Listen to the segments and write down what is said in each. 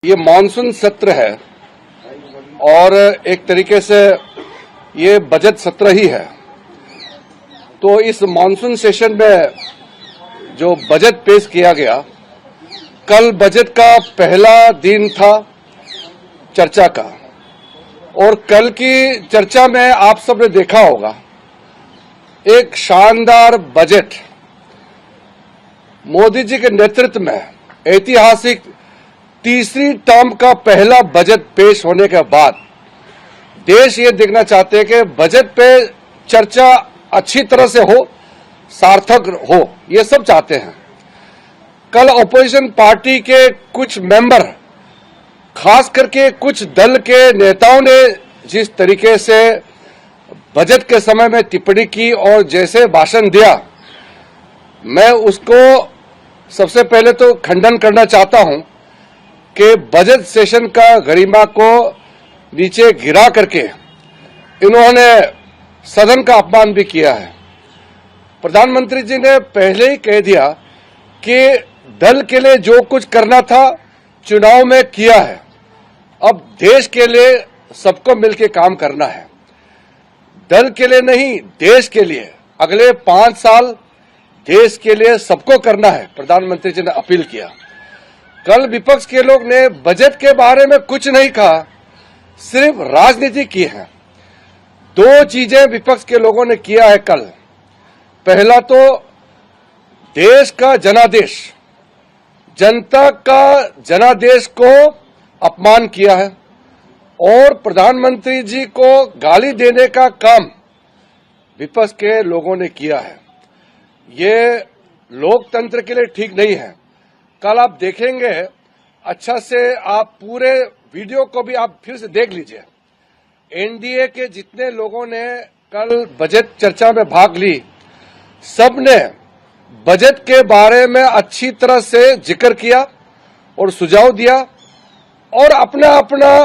ये मानसून सत्र है और एक तरीके से ये बजट सत्र ही है। तो इस मानसून सेशन में जो बजट पेश किया गया, कल बजट का पहला दिन था चर्चा का, और कल की चर्चा में आप सबने देखा होगा एक शानदार बजट मोदी जी के नेतृत्व में ऐतिहासिक तीसरी टर्म का पहला बजट पेश होने के बाद देश ये देखना चाहते हैं कि बजट पे चर्चा अच्छी तरह से हो, सार्थक हो, ये सब चाहते हैं। कल ऑपोजिशन पार्टी के कुछ मेंबर, खास करके कुछ दल के नेताओं ने जिस तरीके से बजट के समय में टिप्पणी की और जैसे भाषण दिया, मैं उसको सबसे पहले तो खंडन करना चाहता हूं कि बजट सेशन का गरिमा को नीचे गिरा करके इन्होंने सदन का अपमान भी किया है। प्रधानमंत्री जी ने पहले ही कह दिया कि दल के लिए जो कुछ करना था चुनाव में किया है, अब देश के लिए सबको मिलकर काम करना है। दल के लिए नहीं, देश के लिए अगले 5 साल देश के लिए सबको करना है, प्रधानमंत्री जी ने अपील किया। कल विपक्ष के लोग ने बजट के बारे में कुछ नहीं कहा, सिर्फ राजनीति की है। 2 चीजें विपक्ष के लोगों ने किया है कल। पहला तो देश का जनादेश, जनता का जनादेश को अपमान किया है और प्रधानमंत्री जी को गाली देने का काम विपक्ष के लोगों ने किया है। ये लोकतंत्र के लिए ठीक नहीं है। कल आप देखेंगे अच्छा से, आप पूरे वीडियो को भी आप फिर से देख लीजिए। एनडीए के जितने लोगों ने कल बजट चर्चा में भाग ली, सबने बजट के बारे में अच्छी तरह से जिक्र किया और सुझाव दिया और अपना अपना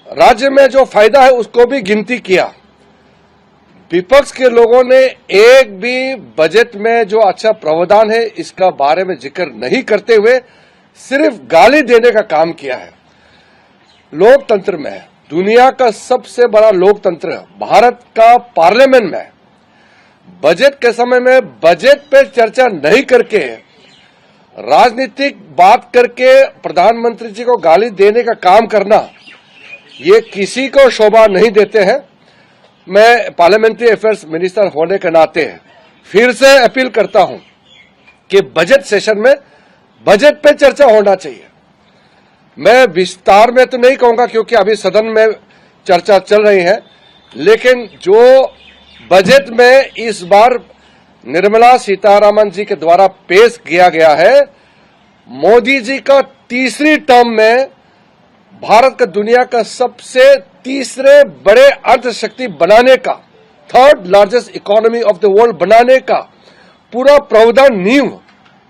राज्य में जो फायदा है उसको भी गिनती किया। विपक्ष के लोगों ने एक भी बजट में जो अच्छा प्रावधान है इसका बारे में जिक्र नहीं करते हुए सिर्फ गाली देने का काम किया है। लोकतंत्र में, दुनिया का सबसे बड़ा लोकतंत्र भारत का पार्लियामेंट में बजट के समय में बजट पे चर्चा नहीं करके राजनीतिक बात करके प्रधानमंत्री जी को गाली देने का काम करना, ये किसी को शोभा नहीं देते हैं। मैं पार्लियामेंट्री अफेयर्स मिनिस्टर होने के नाते फिर से अपील करता हूं कि बजट सेशन में बजट पे चर्चा होना चाहिए। मैं विस्तार में तो नहीं कहूंगा क्योंकि अभी सदन में चर्चा चल रही है, लेकिन जो बजट में इस बार निर्मला सीतारमण जी के द्वारा पेश किया गया है, मोदी जी का तीसरी टर्म में भारत का दुनिया का सबसे तीसरे बड़े अर्थशक्ति बनाने का, 3rd largest economy of the world बनाने का पूरा प्रावधान नींव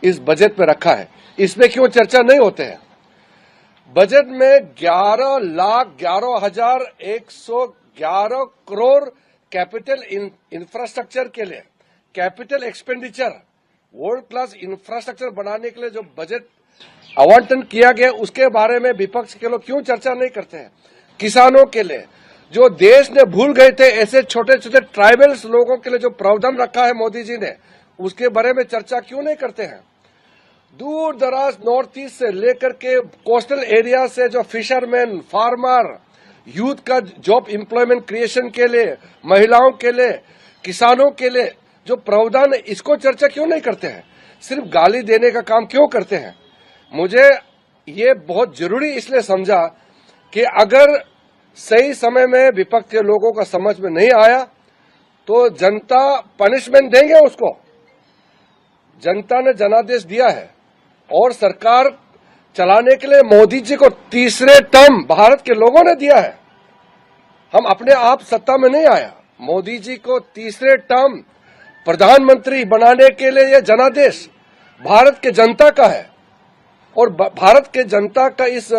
इस बजट में रखा है। इसमें क्यों चर्चा नहीं होते हैं? बजट में 11,11,111 करोड़ कैपिटल इंफ्रास्ट्रक्चर के लिए, capital expenditure, world class infrastructure बनाने के लिए जो बजट आवंटन किया गया, उसके बारे में विपक्ष के लोग क्यों चर्चा नहीं करते हैं? किसानों के लिए जो देश ने भूल गए थे, ऐसे छोटे छोटे ट्राइबल्स लोगों के लिए जो प्रावधान रखा है मोदी जी ने, उसके बारे में चर्चा क्यों नहीं करते हैं? दूर दराज नॉर्थ ईस्ट से लेकर के कोस्टल एरिया से जो फिशरमैन, फार्मर, यूथ का जॉब एम्प्लॉयमेंट क्रिएशन के लिए, महिलाओं के लिए, किसानों के लिए जो प्रावधान है, इसको चर्चा क्यों नहीं करते हैं? सिर्फ गाली देने का काम क्यों करते हैं? मुझे ये बहुत जरूरी इसलिए समझा कि अगर सही समय में विपक्ष के लोगों का समझ में नहीं आया तो जनता पनिशमेंट देंगे उसको। जनता ने जनादेश दिया है और सरकार चलाने के लिए मोदी जी को तीसरे टर्म भारत के लोगों ने दिया है। हम अपने आप सत्ता में नहीं आया। मोदी जी को तीसरे टर्म प्रधानमंत्री बनाने के लिए यह जनादेश भारत के जनता का है और भारत के जनता का इस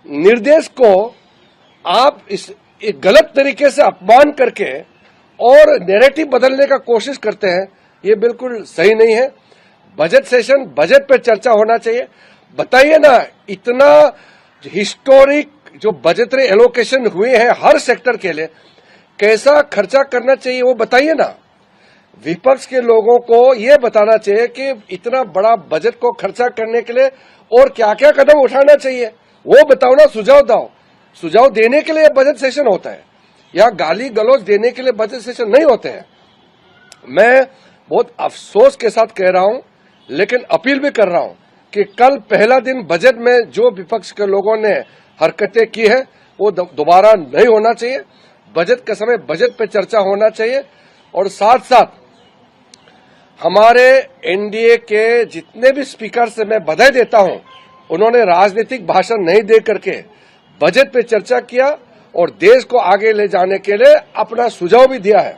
निर्देश को आप इस एक गलत तरीके से अपमान करके और नैरेटिव बदलने का कोशिश करते हैं, ये बिल्कुल सही नहीं है। बजट सेशन, बजट पे चर्चा होना चाहिए। बताइए ना, इतना हिस्टोरिक जो बजटरी एलोकेशन हुए हैं हर सेक्टर के लिए, कैसा खर्चा करना चाहिए वो बताइए ना। विपक्ष के लोगों को ये बताना चाहिए कि इतना बड़ा बजट को खर्चा करने के लिए और क्या क्या कदम उठाना चाहिए, वो बताओ ना, सुझाव दो। सुझाव देने के लिए बजट सेशन होता है, या गाली गलौज देने के लिए बजट सेशन नहीं होते हैं। मैं बहुत अफसोस के साथ कह रहा हूं, लेकिन अपील भी कर रहा हूं कि कल पहला दिन बजट में जो विपक्ष के लोगों ने हरकतें की है वो दोबारा नहीं होना चाहिए। बजट के समय बजट पे चर्चा होना चाहिए, और साथ साथ हमारे एनडीए के जितने भी स्पीकर से मैं बधाई देता हूं, उन्होंने राजनीतिक भाषण नहीं दे करके बजट पे चर्चा किया और देश को आगे ले जाने के लिए अपना सुझाव भी दिया है।